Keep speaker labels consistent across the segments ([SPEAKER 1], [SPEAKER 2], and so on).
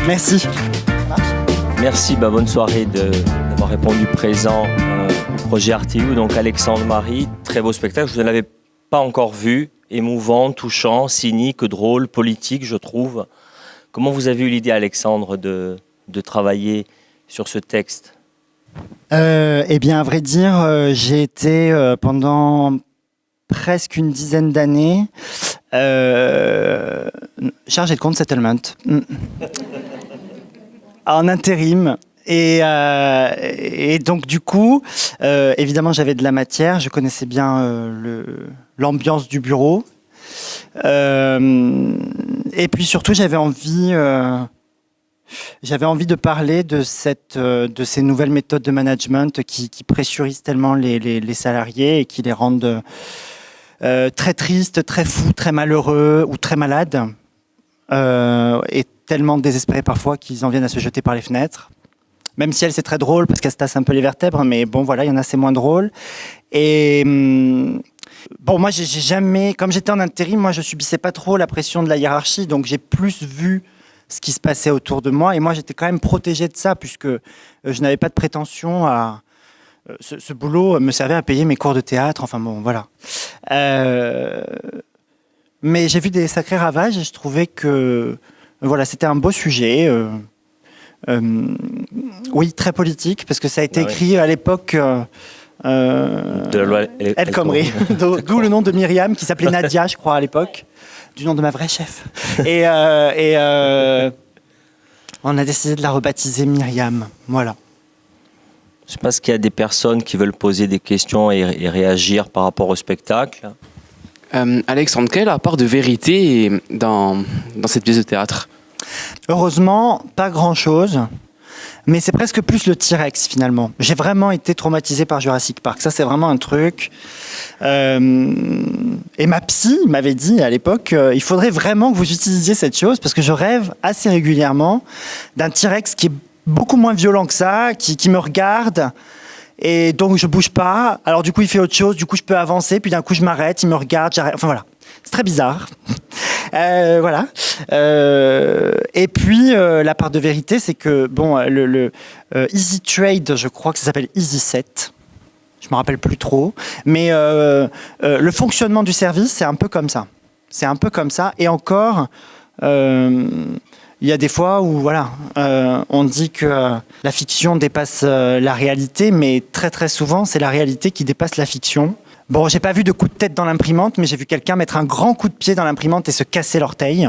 [SPEAKER 1] Merci.
[SPEAKER 2] Merci, bonne soirée d'avoir répondu présent au projet RTU. Donc Alexandre Marie, très beau spectacle, je ne l'avais pas encore vu, émouvant, touchant, cynique, drôle, politique, je trouve. Comment vous avez eu l'idée, Alexandre, de travailler sur ce texte ?
[SPEAKER 1] Eh bien, à vrai dire, j'ai été pendant presque une dizaine d'années chargé de compte settlement en intérim. Et donc du coup, évidemment, j'avais de la matière, je connaissais bien l'ambiance du bureau. Et puis surtout, j'avais envie de parler de ces nouvelles méthodes de management qui pressurisent tellement les salariés et qui les rendent très tristes, très fous, très malheureux ou très malades, et tellement désespérés parfois qu'ils en viennent à se jeter par les fenêtres. Même si elle, c'est très drôle parce qu'elle se tasse un peu les vertèbres, mais bon, voilà, il y en a, c'est moins drôle. Et bon, moi, j'ai jamais, comme j'étais en intérim, moi, je subissais pas trop la pression de la hiérarchie, donc j'ai plus vu ce qui se passait autour de moi. Et moi, j'étais quand même protégé de ça, puisque je n'avais pas de prétention à... Ce boulot me servait à payer mes cours de théâtre, enfin bon, voilà. Mais j'ai vu des sacrés ravages et je trouvais que voilà, c'était un beau sujet. Oui, très politique, parce que ça a été écrit à l'époque
[SPEAKER 2] de la loi
[SPEAKER 1] El Khomri, d'où le nom de Myriam, qui s'appelait Nadia, je crois, à l'époque, du nom de ma vraie chef. Et on a décidé de la rebaptiser Myriam, voilà.
[SPEAKER 2] Je pense qu'il y a des personnes qui veulent poser des questions et réagir par rapport au spectacle.
[SPEAKER 3] Alexandre, quelle est la part de vérité dans cette pièce de théâtre ?
[SPEAKER 1] Heureusement, pas grand-chose. Mais c'est presque plus le T-Rex, finalement. J'ai vraiment été traumatisé par Jurassic Park. Ça, c'est vraiment un truc. Et ma psy m'avait dit à l'époque, il faudrait vraiment que vous utilisiez cette chose, parce que je rêve assez régulièrement d'un T-Rex qui est beaucoup moins violent que ça, qui me regarde, et donc je bouge pas. Alors du coup, il fait autre chose, du coup, je peux avancer, puis d'un coup, je m'arrête, il me regarde, j'arrête. Enfin voilà, c'est très bizarre. Voilà. Et puis, la part de vérité, c'est que, bon, le Easy Trade, je crois que ça s'appelle Easy Set. Je me rappelle plus trop. Mais le fonctionnement du service, c'est un peu comme ça. C'est un peu comme ça. Et encore... il y a des fois où voilà, on dit que la fiction dépasse la réalité, mais très très souvent, c'est la réalité qui dépasse la fiction. Bon, j'ai pas vu de coup de tête dans l'imprimante, mais j'ai vu quelqu'un mettre un grand coup de pied dans l'imprimante et se casser l'orteil.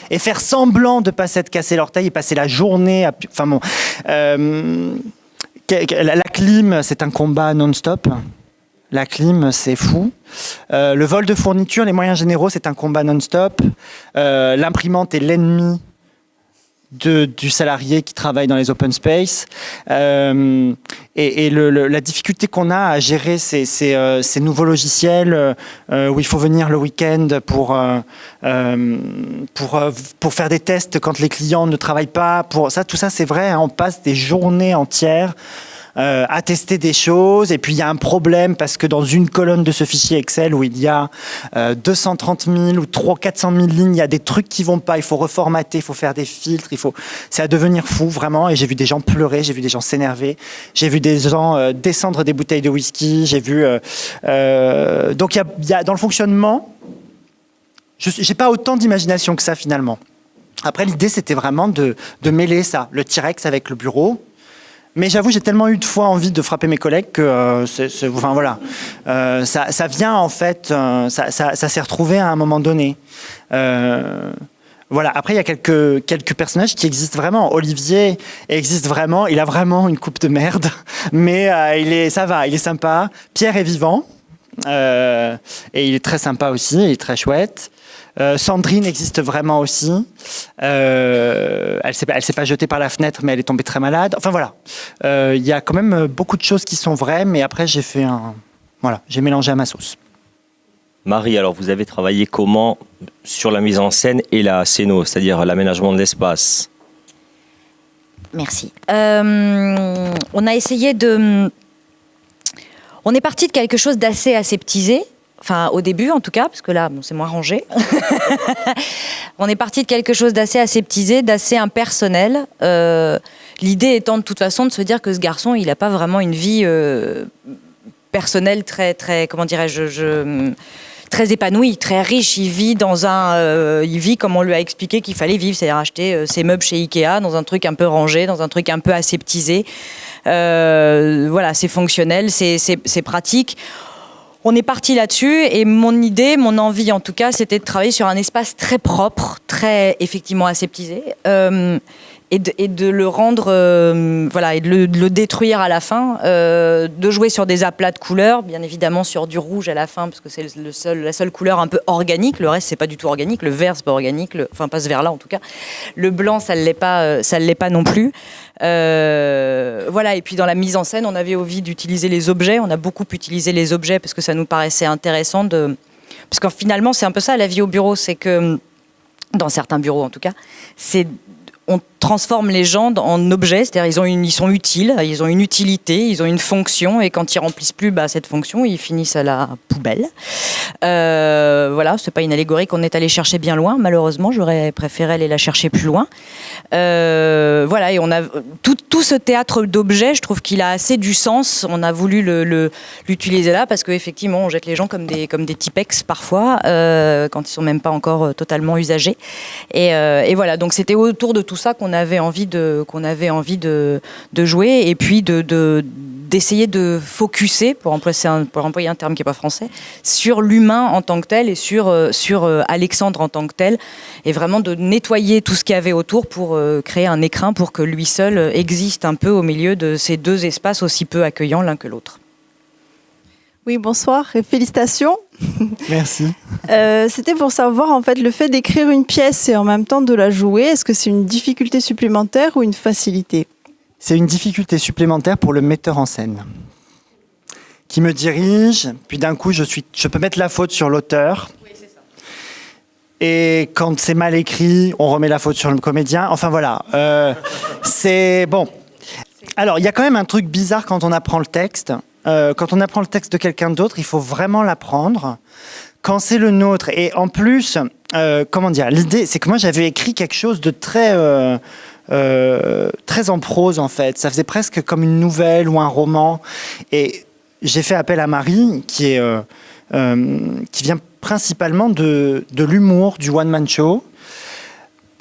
[SPEAKER 1] Et faire semblant de pas s'être cassé l'orteil et passer la journée à... Enfin bon... la clim, c'est un combat non-stop. La clim, c'est fou. Le vol de fournitures, les moyens généraux, c'est un combat non-stop. L'imprimante est l'ennemi du salarié qui travaille dans les open space, la difficulté qu'on a à gérer ces nouveaux logiciels où il faut venir le week-end pour faire des tests quand les clients ne travaillent pas. Tout ça c'est vrai, hein, on passe des journées entières à tester des choses, et puis il y a un problème parce que dans une colonne de ce fichier Excel où il y a 230 000 ou 400 000 lignes, il y a des trucs qui vont pas, il faut reformater, il faut faire des filtres, c'est à devenir fou vraiment. Et j'ai vu des gens pleurer, j'ai vu des gens s'énerver, j'ai vu des gens descendre des bouteilles de whisky, j'ai vu donc il y a dans le fonctionnement, j'ai pas autant d'imagination que ça finalement. Après, l'idée c'était vraiment de mêler ça, le T-Rex avec le bureau. Mais j'avoue, j'ai tellement eu de fois envie de frapper mes collègues que enfin, voilà. Ça vient en fait, ça s'est retrouvé à un moment donné. Voilà. Après, il y a quelques personnages qui existent vraiment. Olivier existe vraiment. Il a vraiment une coupe de merde, mais ça va, il est sympa. Pierre est vivant et il est très sympa aussi. Il est très chouette. Sandrine existe vraiment aussi. Elle s'est pas jetée par la fenêtre, mais elle est tombée très malade. Enfin voilà, il y a quand même beaucoup de choses qui sont vraies, mais après j'ai mélangé à ma sauce.
[SPEAKER 2] Marie, alors vous avez travaillé comment sur la mise en scène et la scéno, c'est-à-dire l'aménagement de l'espace ?
[SPEAKER 4] Merci. On a essayé on est parti de quelque chose d'assez aseptisé. Enfin, au début, en tout cas, parce que là, bon, c'est moins rangé. On est parti de quelque chose d'assez aseptisé, d'assez impersonnel. L'idée étant de toute façon de se dire que ce garçon, il n'a pas vraiment une vie personnelle très, comment dirais-je, très épanouie, très riche. Il vit il vit comme on lui a expliqué qu'il fallait vivre, c'est-à-dire acheter ses meubles chez Ikea, dans un truc un peu rangé, dans un truc un peu aseptisé. Voilà, c'est fonctionnel, c'est pratique. On est parti là-dessus et mon idée, mon envie en tout cas, c'était de travailler sur un espace très propre, très effectivement aseptisé, et de le rendre, voilà, et de le détruire à la fin, de jouer sur des aplats de couleurs, bien évidemment sur du rouge à la fin, parce que c'est la seule couleur un peu organique. Le reste, c'est pas du tout organique. Le vert, c'est pas organique. Enfin, pas ce vert-là en tout cas. Le blanc, ça l'est pas non plus. Voilà, et puis dans la mise en scène, on avait envie d'utiliser les objets. On a beaucoup utilisé les objets parce que ça nous paraissait intéressant parce que finalement, c'est un peu ça la vie au bureau, c'est que dans certains bureaux en tout cas, on transforme les gens en objets, c'est-à-dire ils sont utiles, ils ont une utilité, ils ont une fonction, et quand ils remplissent plus cette fonction, ils finissent à la poubelle. Voilà, c'est pas une allégorie qu'on est allé chercher bien loin, malheureusement, j'aurais préféré aller la chercher plus loin. Voilà, et on a tout ce théâtre d'objets, je trouve qu'il a assez du sens. On a voulu l'utiliser là parce qu'effectivement, on jette les gens comme des Tipex parfois, quand ils sont même pas encore totalement usagés. Et voilà, donc c'était autour de tout ça qu'on avait envie de jouer, et puis d'essayer de focuser, pour employer un terme qui n'est pas français, sur l'humain en tant que tel et sur Alexandre en tant que tel, et vraiment de nettoyer tout ce qu'il y avait autour pour créer un écrin pour que lui seul existe un peu au milieu de ces deux espaces aussi peu accueillants l'un que l'autre.
[SPEAKER 5] Oui, bonsoir et félicitations.
[SPEAKER 1] Merci.
[SPEAKER 5] C'était pour savoir, en fait, le fait d'écrire une pièce et en même temps de la jouer, est-ce que c'est une difficulté supplémentaire ou une facilité ?
[SPEAKER 1] C'est une difficulté supplémentaire pour le metteur en scène qui me dirige, puis d'un coup, je peux mettre la faute sur l'auteur. Oui, c'est ça. Et quand c'est mal écrit, on remet la faute sur le comédien. Enfin, voilà. C'est bon. Alors, il y a quand même un truc bizarre quand on apprend le texte. Quand on apprend le texte de quelqu'un d'autre, il faut vraiment l'apprendre. Quand c'est le nôtre, et en plus, comment dire, l'idée, c'est que moi, j'avais écrit quelque chose de très en prose, en fait. Ça faisait presque comme une nouvelle ou un roman. Et j'ai fait appel à Marie, qui vient principalement de l'humour, du one-man show.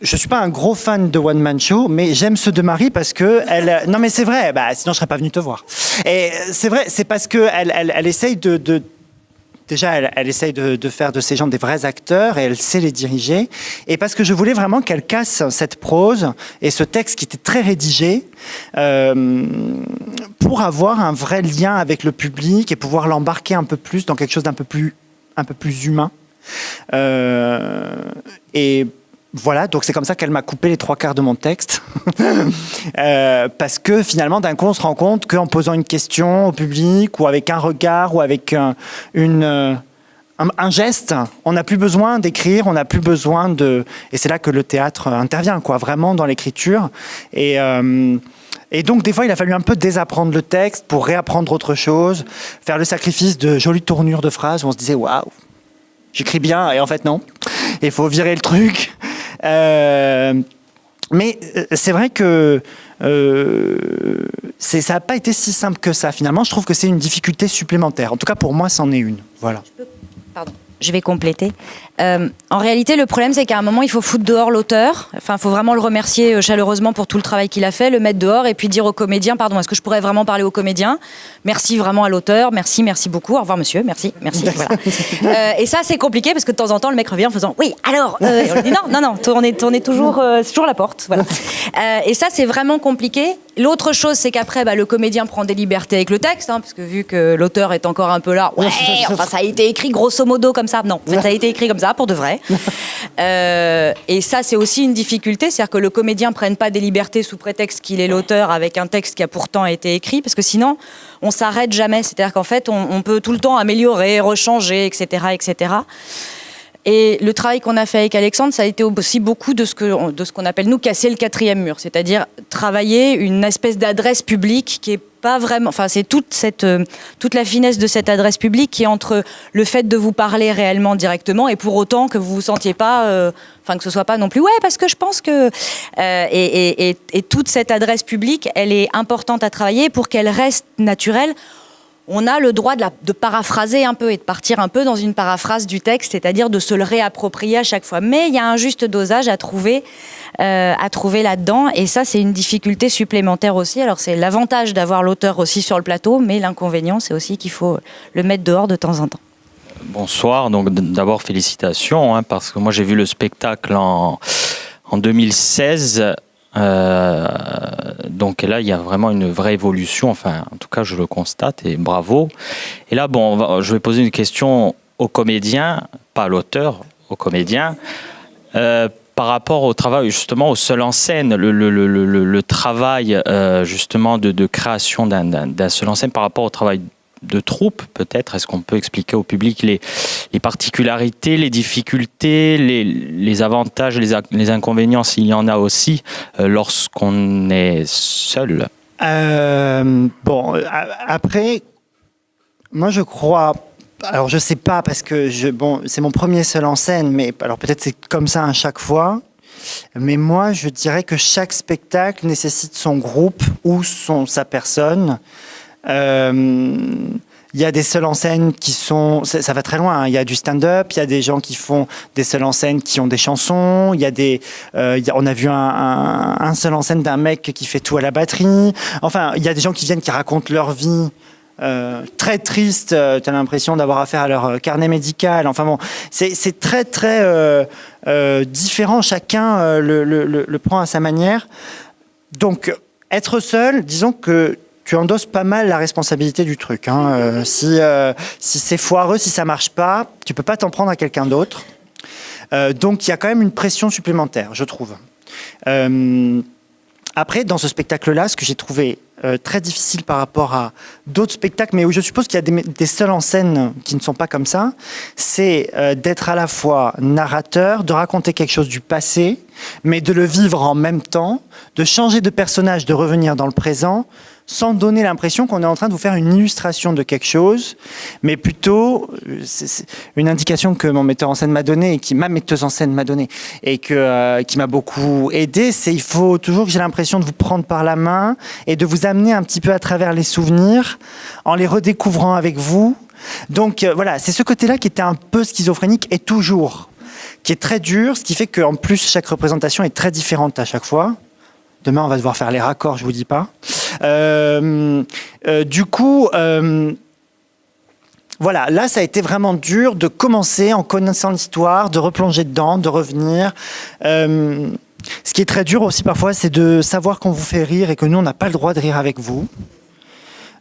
[SPEAKER 1] Je ne suis pas un gros fan de one-man show, mais j'aime ceux de Marie parce que elle... Non, mais c'est vrai, sinon je ne serais pas venue te voir. Et c'est vrai, c'est parce qu'elle elle essaye Déjà, elle essaye de faire de ces gens des vrais acteurs, et elle sait les diriger. Et parce que je voulais vraiment qu'elle casse cette prose et ce texte qui était très rédigé pour avoir un vrai lien avec le public et pouvoir l'embarquer un peu plus dans quelque chose d'un peu plus humain. Et voilà, donc c'est comme ça qu'elle m'a coupé les 3/4 de mon texte. Parce que finalement, d'un coup, on se rend compte qu'en posant une question au public, ou avec un regard, ou avec un geste, on n'a plus besoin d'écrire, on n'a plus besoin de... Et c'est là que le théâtre intervient, vraiment dans l'écriture. Et donc, des fois, il a fallu un peu désapprendre le texte pour réapprendre autre chose, faire le sacrifice de jolies tournures de phrases où on se disait « Waouh, j'écris bien », et en fait, non. Il faut virer le truc. Mais c'est vrai que ça n'a pas été si simple que ça. Finalement, je trouve que c'est une difficulté supplémentaire. En tout cas, pour moi, c'en est une. Voilà.
[SPEAKER 4] Pardon. Je vais compléter. En réalité, le problème, c'est qu'à un moment, il faut foutre dehors l'auteur. Enfin, il faut vraiment le remercier chaleureusement pour tout le travail qu'il a fait, le mettre dehors, et puis dire au comédien, pardon, est-ce que je pourrais vraiment parler au comédien ? Merci vraiment à l'auteur, merci beaucoup, au revoir monsieur, merci. Voilà. Et ça, c'est compliqué parce que de temps en temps, le mec revient en faisant, oui, alors, on lui dit non, tournez toujours, c'est toujours la porte. Voilà. Et ça, c'est vraiment compliqué. L'autre chose, c'est qu'après, le comédien prend des libertés avec le texte, parce que vu que l'auteur est encore un peu là, ça a été écrit grosso modo comme ça. Non, en fait, ça a été écrit comme ça, pour de vrai. Et ça, c'est aussi une difficulté, c'est-à-dire que le comédien ne prenne pas des libertés sous prétexte qu'il est l'auteur avec un texte qui a pourtant été écrit, parce que sinon, on ne s'arrête jamais. C'est-à-dire qu'en fait, on peut tout le temps améliorer, rechanger, etc., etc. Et le travail qu'on a fait avec Alexandre, ça a été aussi beaucoup de ce qu'on appelle, nous, casser le 4e mur. C'est-à-dire travailler une espèce d'adresse publique qui est pas vraiment... Enfin, c'est toute la finesse de cette adresse publique qui est entre le fait de vous parler réellement directement et pour autant que vous vous sentiez pas... que ce soit pas non plus... Ouais, parce que je pense que... et toute cette adresse publique, elle est importante à travailler pour qu'elle reste naturelle. On a le droit de paraphraser un peu et de partir un peu dans une paraphrase du texte, c'est-à-dire de se le réapproprier à chaque fois. Mais il y a un juste dosage à trouver là-dedans, et ça, c'est une difficulté supplémentaire aussi. Alors, c'est l'avantage d'avoir l'auteur aussi sur le plateau, mais l'inconvénient, c'est aussi qu'il faut le mettre dehors de temps en temps.
[SPEAKER 6] Bonsoir, donc d'abord félicitations, parce que moi j'ai vu le spectacle en 2016. Donc là, il y a vraiment une vraie évolution. Enfin, en tout cas, je le constate et bravo. Et là, je vais poser une question au comédien, pas à l'auteur, au comédien, par rapport au travail, justement, au seul en scène, le travail justement de création d'un seul en scène par rapport au travail de troupe, peut-être. Est-ce qu'on peut expliquer au public les particularités, les difficultés, les avantages, les inconvénients, s'il y en a aussi, lorsqu'on est seul?
[SPEAKER 1] Après, moi je crois... Alors je sais pas, parce que c'est mon premier seul en scène, mais alors peut-être c'est comme ça à chaque fois. Mais moi, je dirais que chaque spectacle nécessite son groupe ou sa personne. Il y a des seuls en scène qui sont... Ça va très loin, hein. Il y a du stand-up, il y a des gens qui font des seuls en scène qui ont des chansons, il y a on a vu un seul en scène d'un mec qui fait tout à la batterie. Enfin, il y a des gens qui viennent, qui racontent leur vie très triste. Tu as l'impression d'avoir affaire à leur carnet médical. Enfin bon, c'est très, très différent. Chacun le prend à sa manière. Donc, être seul, disons que tu endosses pas mal la responsabilité du truc. Si c'est foireux, si ça marche pas, tu peux pas t'en prendre à quelqu'un d'autre. Donc il y a quand même une pression supplémentaire, je trouve. Après, dans ce spectacle-là, ce que j'ai trouvé très difficile par rapport à d'autres spectacles, mais où je suppose qu'il y a des seuls en scène qui ne sont pas comme ça, c'est d'être à la fois narrateur, de raconter quelque chose du passé, mais de le vivre en même temps, de changer de personnage, de revenir dans le présent, sans donner l'impression qu'on est en train de vous faire une illustration de quelque chose, mais plutôt, c'est une indication que mon metteur en scène m'a donnée, et ma metteuse en scène m'a donnée, et qui m'a beaucoup aidé, c'est il faut toujours que j'ai l'impression de vous prendre par la main, et de vous amener un petit peu à travers les souvenirs, en les redécouvrant avec vous. Donc voilà, c'est ce côté-là qui était un peu schizophrénique, et toujours, qui est très dur, ce qui fait qu'en plus, chaque représentation est très différente à chaque fois. Demain, on va devoir faire les raccords, je vous dis pas. Du coup, voilà, là, ça a été vraiment dur de commencer en connaissant l'histoire, de replonger dedans, de revenir. Ce qui est très dur aussi parfois, c'est de savoir qu'on vous fait rire et que nous, on n'a pas le droit de rire avec vous.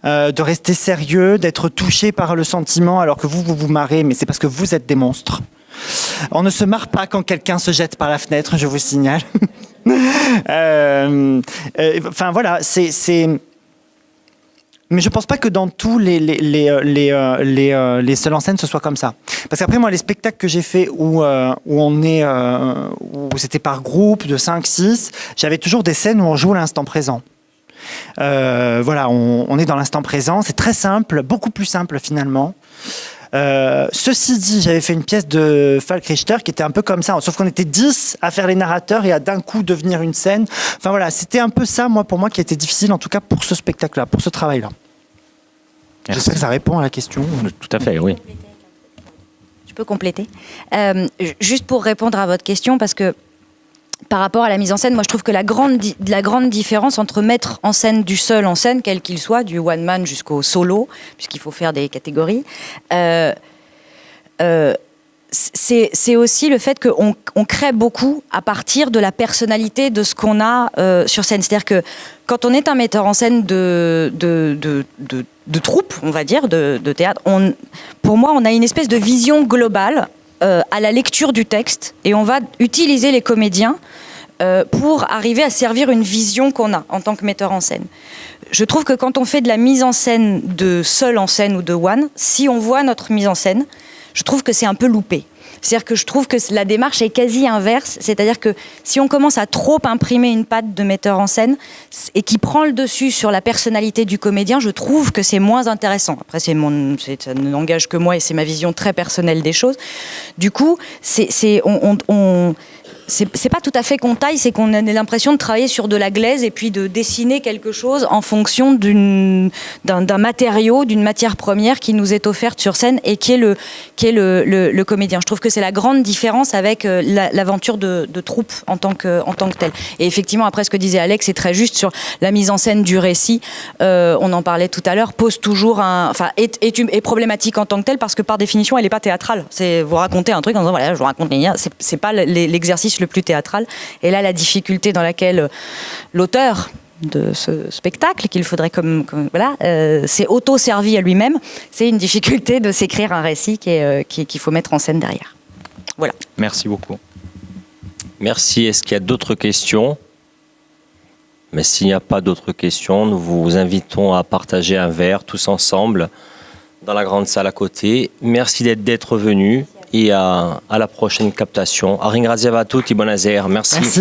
[SPEAKER 1] De rester sérieux, d'être touché par le sentiment alors que vous marrez, mais c'est parce que vous êtes des monstres. On ne se marre pas quand quelqu'un se jette par la fenêtre, je vous signale. Enfin voilà, mais je pense pas que dans tous les seuls en scène ce soit comme ça. Parce qu'après moi les spectacles que j'ai fait où c'était par groupe de 5-6, j'avais toujours des scènes où on joue l'instant présent. Voilà, on est dans l'instant présent, c'est très simple, beaucoup plus simple finalement. Ceci dit, j'avais fait une pièce de Falk Richter qui était un peu comme ça, sauf qu'on était 10 à faire les narrateurs et à d'un coup devenir une scène. Enfin voilà, c'était un peu ça, pour moi, qui était difficile, en tout cas pour ce spectacle-là, pour ce travail-là. J'espère que ça répond à la question.
[SPEAKER 6] Tout à fait, oui.
[SPEAKER 4] Je peux compléter. Juste pour répondre à votre question, parce que par rapport à la mise en scène, moi je trouve que la grande différence entre mettre en scène du seul en scène, quel qu'il soit, du one man jusqu'au solo, puisqu'il faut faire des catégories, c'est aussi le fait qu'on crée beaucoup à partir de la personnalité de ce qu'on a sur scène. C'est-à-dire que quand on est un metteur en scène de troupe, on va dire, de théâtre, pour moi on a une espèce de vision globale à la lecture du texte, et on va utiliser les comédiens pour arriver à servir une vision qu'on a en tant que metteur en scène. Je trouve que quand on fait de la mise en scène de seul en scène ou de one, si on voit notre mise en scène, je trouve que c'est un peu loupé. C'est-à-dire que je trouve que la démarche est quasi inverse. C'est-à-dire que si on commence à trop imprimer une patte de metteur en scène et qui prend le dessus sur la personnalité du comédien, je trouve que c'est moins intéressant. Après, ça ne n'engage que moi et c'est ma vision très personnelle des choses. Du coup, c'est pas tout à fait qu'on taille, c'est qu'on a l'impression de travailler sur de la glaise et puis de dessiner quelque chose en fonction d'un matériau, d'une matière première qui nous est offerte sur scène et qui est le comédien. Je trouve que c'est la grande différence avec l'aventure de troupe en tant que telle. Et effectivement, après ce que disait Alex, c'est très juste sur la mise en scène du récit. On en parlait tout à l'heure, pose toujours est problématique en tant que telle parce que par définition, elle n'est pas théâtrale. C'est vous raconter un truc en disant voilà, je vous raconte c'est pas l'exercice le plus théâtral. Et là, la difficulté dans laquelle l'auteur de ce spectacle, qu'il faudrait c'est auto-servi à lui-même, c'est une difficulté de s'écrire un récit qu'il faut mettre en scène derrière. Voilà.
[SPEAKER 6] Merci beaucoup.
[SPEAKER 2] Merci. Est-ce qu'il y a d'autres questions? Mais s'il n'y a pas d'autres questions, nous vous invitons à partager un verre tous ensemble dans la grande salle à côté. Merci d'être venus et à la prochaine captation. Ringrazio a tutti, buonasera. Merci.
[SPEAKER 1] Merci.